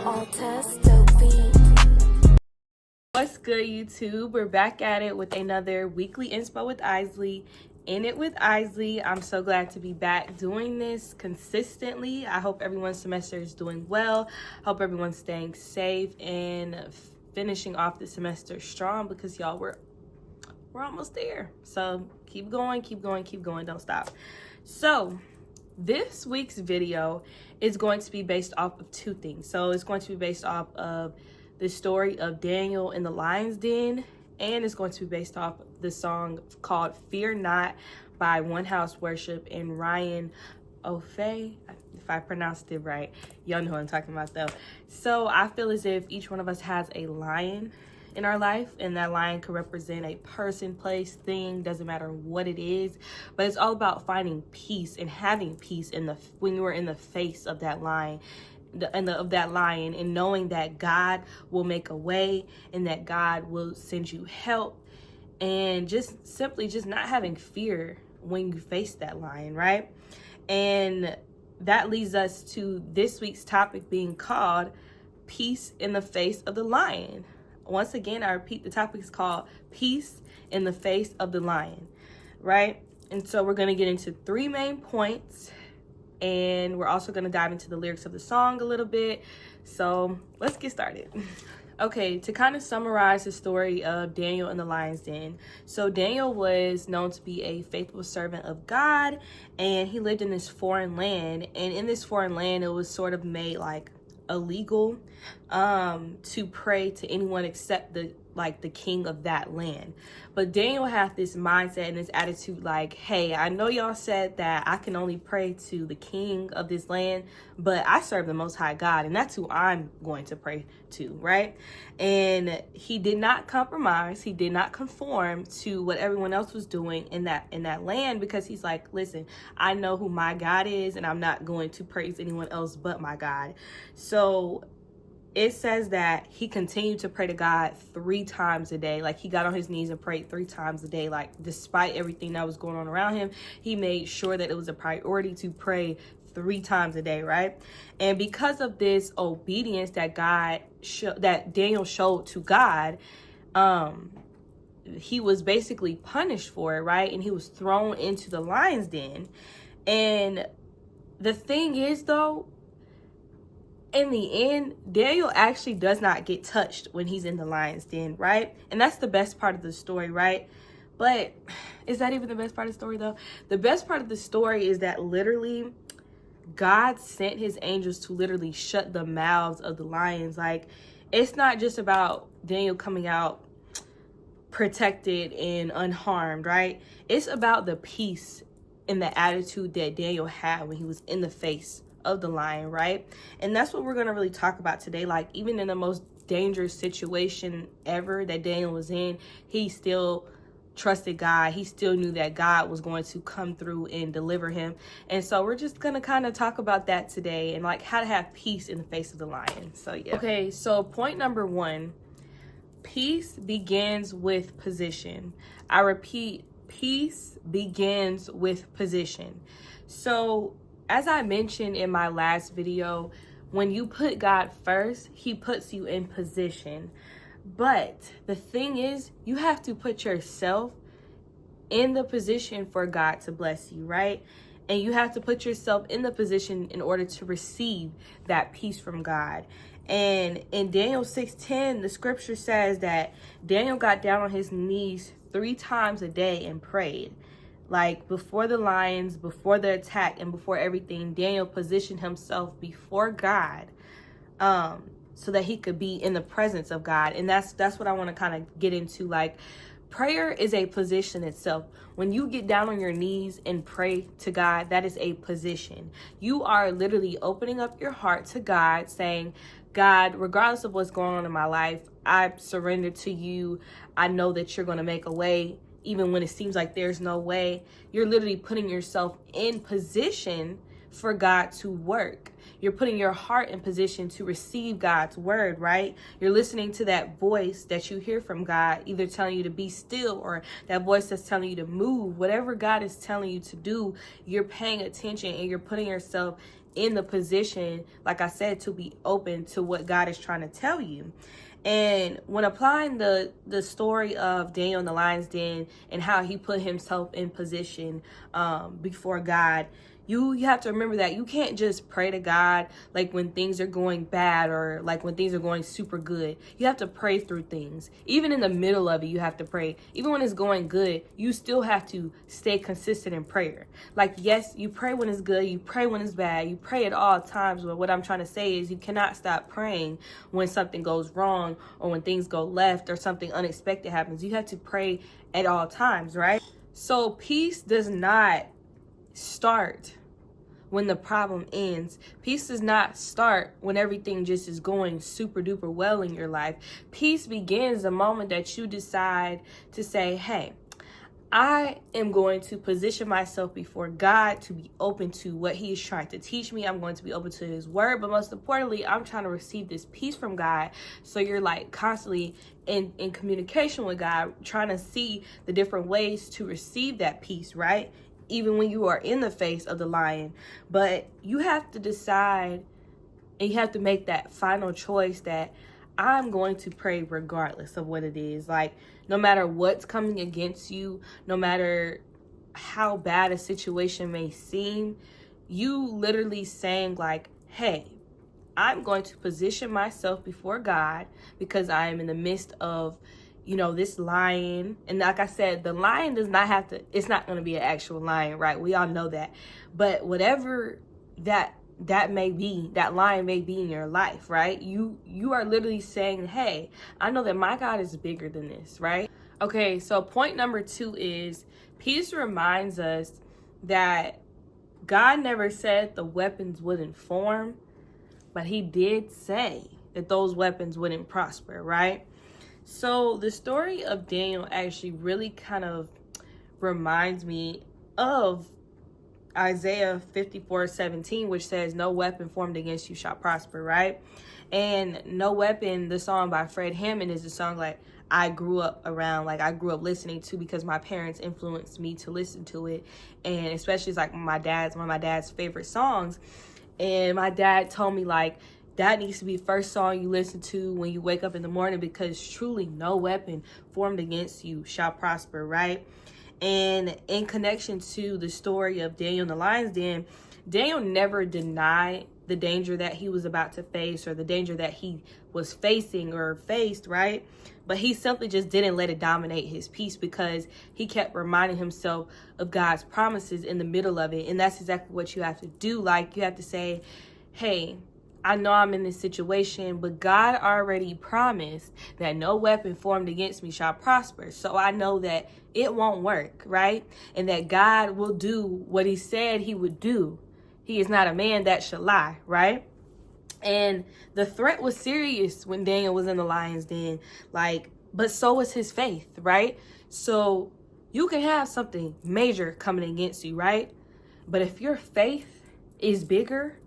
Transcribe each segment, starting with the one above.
Altes Dopey. What's good, YouTube? We're back at it with another weekly inspo with Isley. In it with Isley. I'm so glad to be back doing this consistently. I hope everyone's semester is doing well. Hope everyone's staying safe and finishing off the semester strong, because y'all, we're almost there. So keep going, don't stop. So this week's video is going to be based off of two things. So it's going to be based off of the story of Daniel in the lion's den, and it's going to be based off the song called Fear Not by One House Worship and Ryan Ofe, if I pronounced it right. Y'all know what I'm talking about though. So I feel as if each one of us has a lion in our life, and that lion could represent a person, place, thing, doesn't matter what it is, but it's all about finding peace and having peace when you're in the face of that lion, and knowing that God will make a way and that God will send you help, and just simply just not having fear when you face that lion, right? And that leads us to this week's topic being called Peace in the Face of the Lion. Once again, I repeat, the topic is called Peace in the Face of the Lion, right? And so we're going to get into three main points, and we're also going to dive into the lyrics of the song a little bit. So let's get started. Okay, to kind of summarize the story of Daniel in the lion's den. So Daniel was known to be a faithful servant of God, and he lived in this foreign land. And in this foreign land, it was sort of made like illegal to pray to anyone except the king of that land. But Daniel had this mindset and this attitude like, hey, I know y'all said that I can only pray to the king of this land, but I serve the Most High God, and that's who I'm going to pray to, right? And he did not compromise. He did not conform to what everyone else was doing in that land, because he's like, listen, I know who my God is, and I'm not going to praise anyone else but my God. So it says that he continued to pray to God 3 times a day. Like, he got on his knees and prayed 3 times a day. Like, despite everything that was going on around him, he made sure that it was a priority to pray 3 times a day, right? And because of this obedience that Daniel showed to God, he was basically punished for it, right? And he was thrown into the lion's den. And the thing is, though, in the end, Daniel actually does not get touched when he's in the lion's den, right? And that's the best part of the story, right? But is that even the best part of the story, though? The best part of the story is that literally God sent his angels to literally shut the mouths of the lions. Like, it's not just about Daniel coming out protected and unharmed, right? It's about the peace and the attitude that Daniel had when he was in the face of the lion, right? And that's what we're going to really talk about today. Like, even in the most dangerous situation ever that Daniel was in, he still trusted God. He still knew that God was going to come through and deliver him. And so we're just going to kind of talk about that today, and like how to have peace in the face of the lion. So yeah. Okay, so point number 1, peace begins with position. I repeat, peace begins with position. So as I mentioned in my last video, when you put God first, he puts you in position. But the thing is, you have to put yourself in the position for God to bless you, right? And you have to put yourself in the position in order to receive that peace from God. And in Daniel 6:10, the scripture says that Daniel got down on his knees 3 times a day and prayed. Like, before the lions, before the attack, and before everything, Daniel positioned himself before God, so that he could be in the presence of God. And that's what I want to kind of get into. Like, prayer is a position itself. When you get down on your knees and pray to God, that is a position. You are literally opening up your heart to God, saying, God, regardless of what's going on in my life, I surrender to you. I know that you're going to make a way, even when it seems like there's no way. You're literally putting yourself in position for God to work. You're putting your heart in position to receive God's word, right? You're listening to that voice that you hear from God, either telling you to be still or that voice that's telling you to move. Whatever God is telling you to do, you're paying attention and you're putting yourself in the position, like I said, to be open to what God is trying to tell you. And when applying the story of Daniel in the lion's den and how he put himself in position before God, you have to remember that you can't just pray to God like when things are going bad or like when things are going super good. You have to pray through things. Even in the middle of it, you have to pray. Even when it's going good, you still have to stay consistent in prayer. Like, yes, you pray when it's good, you pray when it's bad, you pray at all times. But what I'm trying to say is you cannot stop praying when something goes wrong or when things go left or something unexpected happens. You have to pray at all times, right? So peace does not start when the problem ends. Peace does not start when everything just is going super duper well in your life. Peace begins the moment that you decide to say, hey, I am going to position myself before God to be open to what he is trying to teach me. I'm going to be open to his word, but most importantly, I'm trying to receive this peace from God. So you're like constantly in communication with God, trying to see the different ways to receive that peace, right? Even when you are in the face of the lion. But you have to decide and you have to make that final choice that I'm going to pray regardless of what it is. Like, no matter what's coming against you, no matter how bad a situation may seem, you literally saying like, hey, I'm going to position myself before God because I am in the midst of, you know, this lion. And like I said, the lion does not have to, it's not going to be an actual lion, right? We all know that. But whatever that may be, that lion may be in your life, right? You are literally saying, hey, I know that my God is bigger than this, right? Okay, so point number 2 is peace reminds us that God never said the weapons wouldn't form, but he did say that those weapons wouldn't prosper, right? So the story of Daniel actually really kind of reminds me of Isaiah 54:17, which says, no weapon formed against you shall prosper, right? And No Weapon, the song by Fred Hammond, is a song like I grew up listening to because my parents influenced me to listen to it. And especially it's like one of my dad's favorite songs. And my dad told me like, that needs to be the first song you listen to when you wake up in the morning, because truly no weapon formed against you shall prosper, right? And in connection to the story of Daniel in the lion's den, Daniel never denied the danger that he was about to face or the danger that he was facing or faced, right? But he simply just didn't let it dominate his peace because he kept reminding himself of God's promises in the middle of it. And that's exactly what you have to do. Like, you have to say, hey, I know I'm in this situation, but God already promised that no weapon formed against me shall prosper. So I know that it won't work, right? And that God will do what he said he would do. He is not a man that should lie, right? And the threat was serious when Daniel was in the lion's den, but so was his faith, right? So you can have something major coming against you, right? But if your faith is bigger,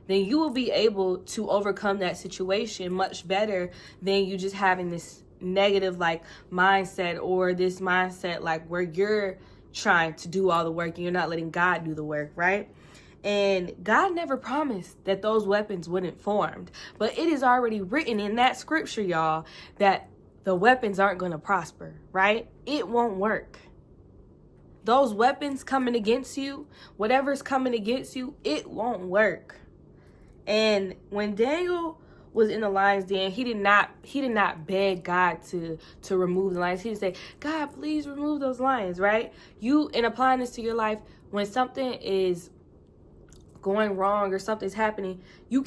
then you will be able to overcome that situation much better than you just having this negative mindset, or this mindset where you're trying to do all the work and you're not letting God do the work, right? And God never promised that those weapons wouldn't form, but it is already written in that scripture, y'all, that the weapons aren't going to prosper, right? It won't work. Those weapons coming against you, whatever's coming against you, it won't work. And when Daniel was in the lion's den, he did not beg God to remove the lions. He didn't say, God, please remove those lions, right? You, in applying this to your life, when something is going wrong or something's happening, you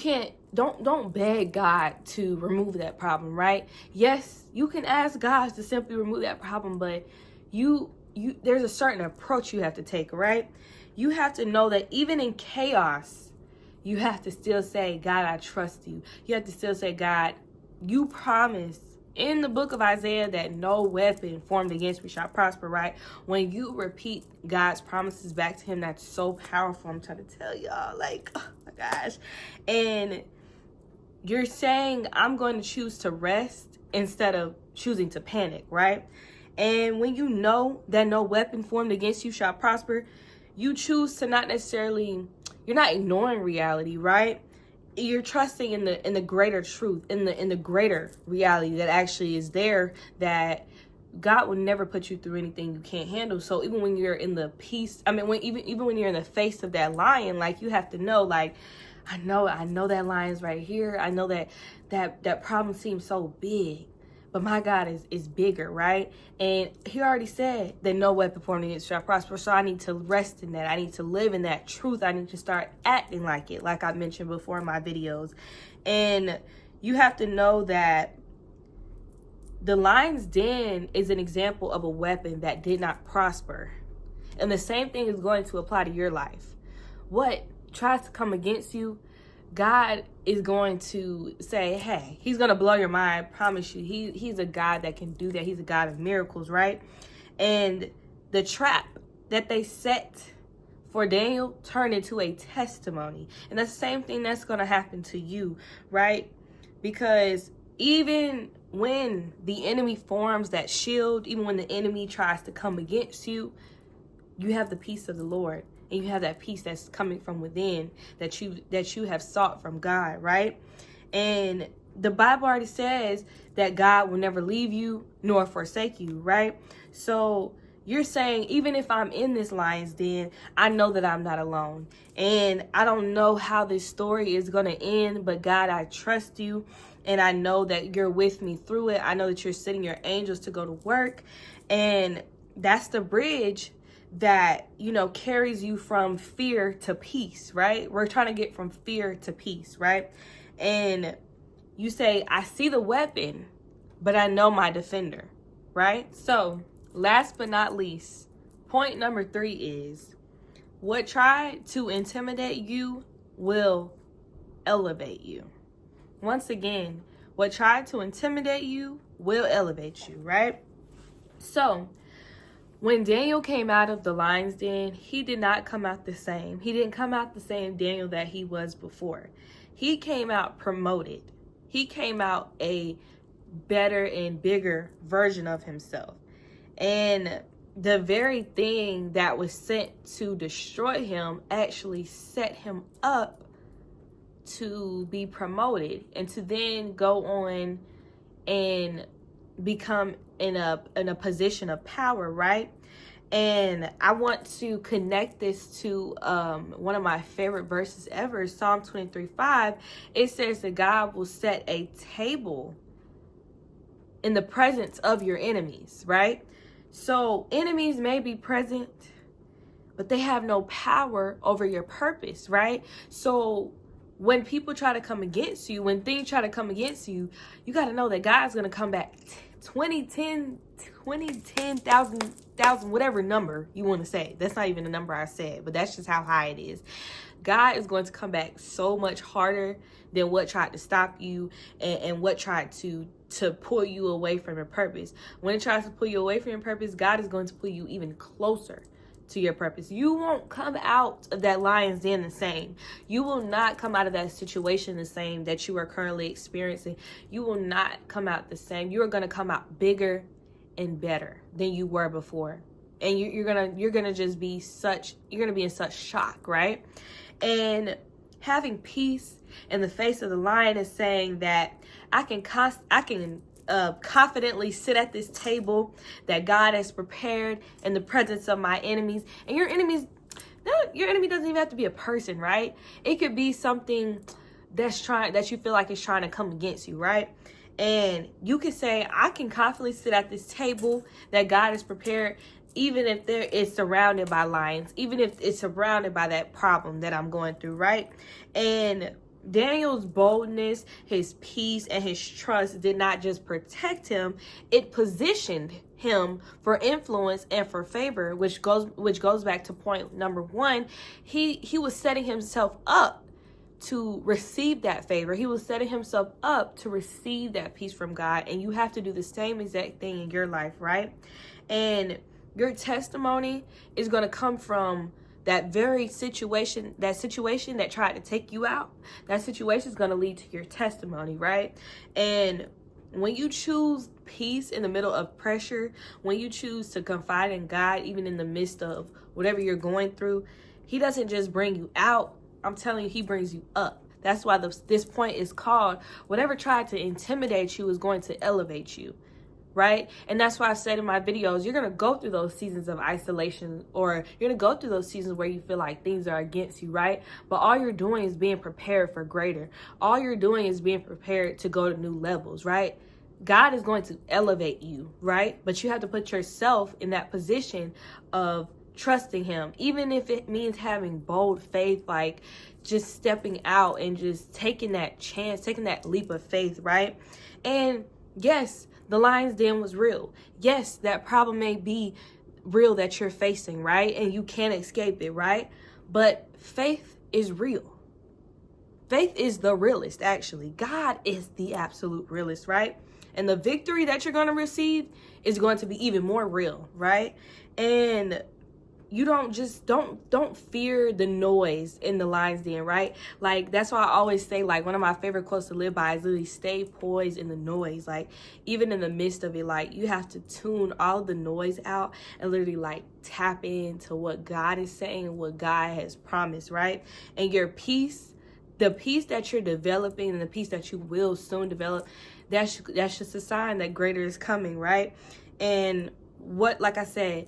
don't beg God to remove that problem, right? Yes, you can ask God to simply remove that problem, but there's a certain approach you have to take, right? You have to know that even in chaos, you have to still say, God, I trust you. You have to still say, God, you promised in the book of Isaiah that no weapon formed against me shall prosper, right? When you repeat God's promises back to him, that's so powerful. I'm trying to tell y'all, like, oh my gosh. And you're saying, I'm going to choose to rest instead of choosing to panic, right? And when you know that no weapon formed against you shall prosper, you choose to not necessarily, you're not ignoring reality, right? You're trusting in the greater truth, in the greater reality that actually is there, that God will never put you through anything you can't handle. So even when you're in the peace, I mean, even when you're in the face of that lion, like, you have to know, like, I know that lion's right here. I know that problem seems so big, but my God is bigger, right? And he already said that no weapon formed against shall prosper. So I need to rest in that. I need to live in that truth. I need to start acting like it, like I mentioned before in my videos. And you have to know that the lion's den is an example of a weapon that did not prosper. And the same thing is going to apply to your life. What tries to come against you, God is going to say, hey, he's going to blow your mind. I promise you. He's a God that can do that. He's a God of miracles, right? And the trap that they set for Daniel turned into a testimony. And the same thing that's going to happen to you, right? Because even when the enemy forms that shield, even when the enemy tries to come against you, you have the peace of the Lord. And you have that peace that's coming from within, that you have sought from God, right? And the Bible already says that God will never leave you nor forsake you, right? So you're saying, even if I'm in this lion's den, I know that I'm not alone. And I don't know how this story is going to end, but God, I trust you. And I know that you're with me through it. I know that you're sending your angels to go to work. And that's the bridge that, you know, carries you from fear to peace, right? We're trying to get from fear to peace, right? And you say, I see the weapon, but I know my defender, right? So last but not least, point number 3 is, what tried to intimidate you will elevate you. Once again, what tried to intimidate you will elevate you, right? So when Daniel came out of the lion's den, he did not come out the same. He didn't come out the same Daniel that he was before. He came out promoted. He came out a better and bigger version of himself. And the very thing that was sent to destroy him actually set him up to be promoted and to then go on and become in a position of power, right? And I want to connect this to one of my favorite verses ever, Psalm 23:5. It says that God will set a table in the presence of your enemies, right? So enemies may be present, but they have no power over your purpose, right? So when people try to come against you, when things try to come against you, you got to know that God's going to come back 20, 10,000, whatever number you want to say. That's not even the number I said, but that's just how high it is. God is going to come back so much harder than what tried to stop you and what tried to pull you away from your purpose. When it tries to pull you away from your purpose, God is going to pull you even closer to your purpose. You won't come out of that lion's den the same. You will not come out of that situation the same that you are currently experiencing. You will not come out the same. You are going to come out bigger and better than you were before. And you're gonna just be you're gonna be in such shock, right? And having peace in the face of the lion is saying that I can confidently sit at this table that God has prepared in the presence of my enemies. And your enemy doesn't even have to be a person, right? It could be something that you feel like is trying to come against you, right? And you can say, I can confidently sit at this table that God has prepared, even if it's surrounded by lions, even if it's surrounded by that problem that I'm going through, right? And Daniel's boldness, his peace, and his trust did not just protect him, it positioned him for influence and for favor, which goes back to point number 1. He was setting himself up to receive that favor. He was setting himself up to receive that peace from God. And you have to do the same exact thing in your life, right? And your testimony is going to come from that very situation that tried to take you out. That situation is going to lead to your testimony, right? And when you choose peace in the middle of pressure, when you choose to confide in God, even in the midst of whatever you're going through, he doesn't just bring you out. I'm telling you, he brings you up. That's why this point is called, whatever tried to intimidate you is going to elevate you, right? And that's why I said in my videos, you're going to go through those seasons of isolation, or you're going to go through those seasons where you feel like things are against you, right? But all you're doing is being prepared for greater. All you're doing is being prepared to go to new levels, right? God is going to elevate you, right? But you have to put yourself in that position of trusting him, even if it means having bold faith, like just stepping out and just taking that chance, taking that leap of faith, right? And yes, the lion's den was real. Yes, that problem may be real that you're facing, right? And you can't escape it, right? But faith is real. Faith is the realest, actually. God is the absolute realest, right? And the victory that you're going to receive is going to be even more real, right? And you don't fear the noise in the lion's den, right? Like, that's why I always say, like, one of my favorite quotes to live by is literally stay poised in the noise. Like, even in the midst of it, like, you have to tune all the noise out and literally like tap into what God is saying, what God has promised, right? And your peace, the peace that you're developing and the peace that you will soon develop, that's just a sign that greater is coming, right? And what, like I said,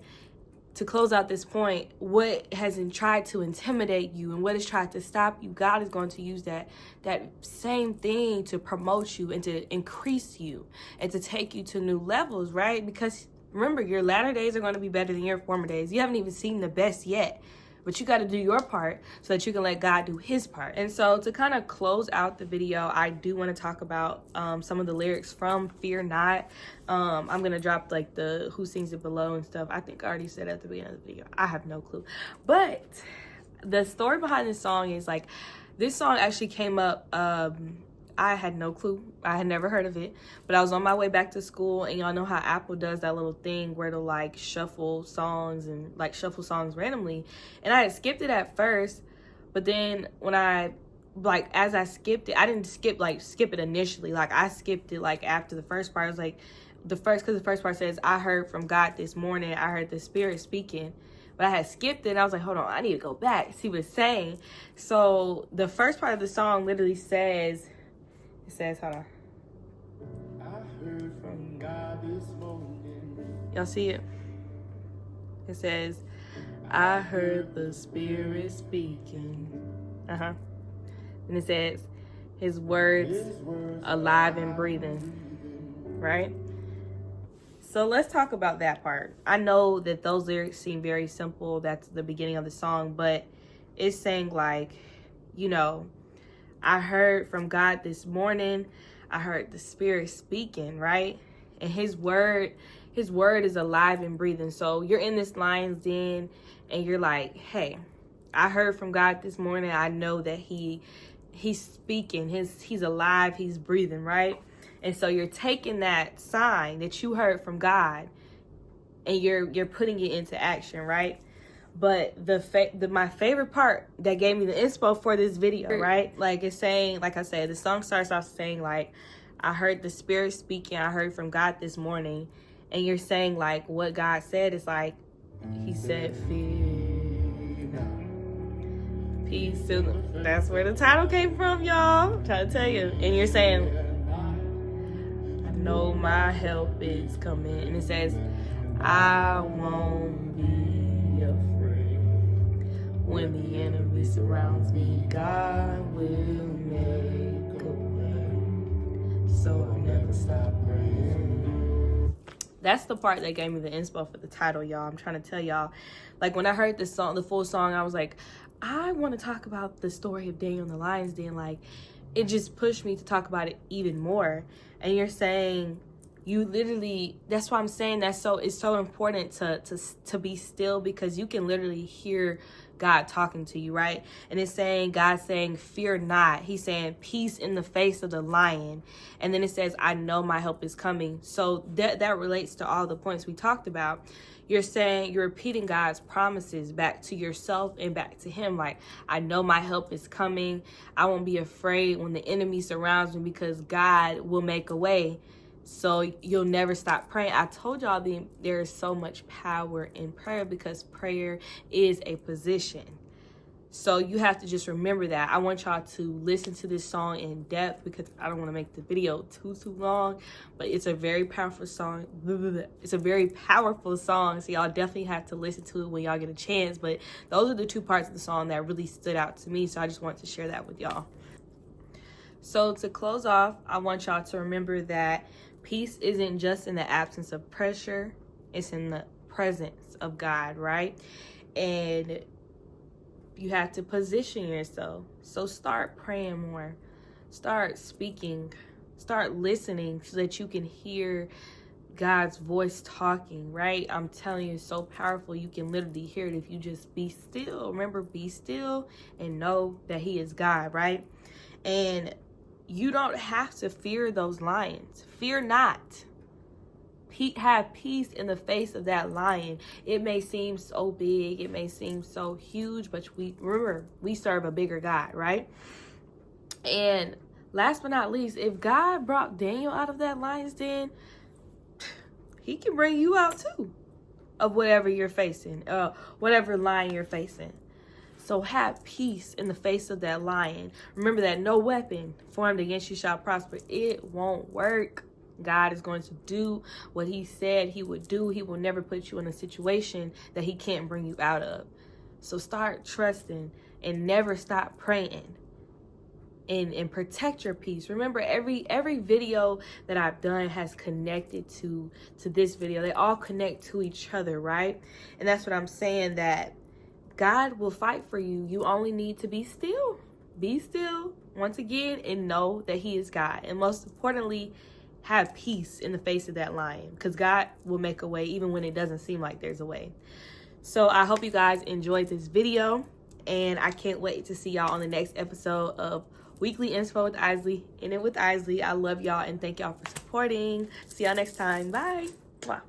to close out this point, what has tried to intimidate you and what has tried to stop you, God is going to use that same thing to promote you and to increase you and to take you to new levels, right? Because remember, your latter days are going to be better than your former days. You haven't even seen the best yet, but you got to do your part so that you can let God do his part. And so to kind of close out the video, I do want to talk about some of the lyrics from Fear Not. I'm going to drop like the who sings it below and stuff. I think I already said at the beginning of the video. I have no clue. But the story behind this song is like, this song actually came up, I had no clue. I had never heard of it, but I was on my way back to school, and y'all know how Apple does that little thing where they'll like shuffle songs randomly. And I had skipped it at first, but then when as I skipped it, I didn't skip it initially. Like, I skipped it like after the first part. It was like because the first part says, I heard from God this morning, I heard the Spirit speaking. But I had skipped it, and I was like, hold on, I need to go back, see what it's saying. So the first part of the song literally says, hold on. I heard from God this morning. Y'all see it? It says, I heard the Spirit speaking. And it says, his words alive and breathing. Right? So let's talk about that part. I know that those lyrics seem very simple. That's the beginning of the song, but it's saying like, you know, I heard from God this morning. I heard the Spirit speaking, right? And his word is alive and breathing. So you're in this lion's den and you're like, hey, I heard from God this morning. I know that he's speaking. He's alive, he's breathing, right? And so you're taking that sign that you heard from God and you're putting it into action, right? But my favorite part that gave me the inspo for this video, right? Like, it's saying, like I said, the song starts off saying like, I heard the Spirit speaking, I heard from God this morning. And you're saying like what God said is like, he said, fear not. Peace to them. That's where the title came from, y'all. I'm trying to tell you. And you're saying, I know my help is coming. And it says, I won't be afraid. When the enemy surrounds me, God will make a way. So I'll never stop praying. That's the part that gave me the inspo for the title, y'all. I'm trying to tell y'all. Like, when I heard the song, the full song, I was like, I want to talk about the story of Daniel in the lion's den. Like, it just pushed me to talk about it even more. And you're saying, you literally, that's why I'm saying it's so important to be still, because you can literally hear God talking to you, right? And it's saying, God saying, fear not. He's saying, peace in the face of the lion. And then it says, I know my help is coming. So that relates to all the points we talked about. You're saying, you're repeating God's promises back to yourself and back to him. Like, I know my help is coming. I won't be afraid when the enemy surrounds me because God will make a way. So you'll never stop praying. I told y'all there is so much power in prayer because prayer is a position. So you have to just remember that. I want y'all to listen to this song in depth because I don't want to make the video too long, but it's a very powerful song. It's a very powerful song. So y'all definitely have to listen to it when y'all get a chance. But those are the two parts of the song that really stood out to me. So I just wanted to share that with y'all. So to close off, I want y'all to remember that peace isn't just in the absence of pressure. It's in the presence of God, right? And you have to position yourself. So start praying more. Start speaking. Start listening so that you can hear God's voice talking, right? I'm telling you, it's so powerful. You can literally hear it if you just be still. Remember, be still and know that he is God, right? And you don't have to fear those lions. Fear not. Have peace in the face of that lion. It may seem so big, it may seem so huge, but we serve a bigger God, right? And last but not least, if God brought Daniel out of that lion's den, he can bring you out too of whatever you're facing, whatever lion you're facing. So have peace in the face of that lion. Remember that no weapon formed against you shall prosper. It won't work. God is going to do what he said he would do. He will never put you in a situation that he can't bring you out of. So start trusting and never stop praying and protect your peace. Remember, every video that I've done has connected to this video. They all connect to each other, right? And that's what I'm saying, that God will fight for you. You only need to be still. Be still once again and know that he is God. And most importantly, have peace in the face of that lion, because God will make a way even when it doesn't seem like there's a way. So I hope you guys enjoyed this video, and I can't wait to see y'all on the next episode of Weekly Inspo with Isley, In It with Isley. I love y'all and thank y'all for supporting. See y'all next time. Bye. Mwah.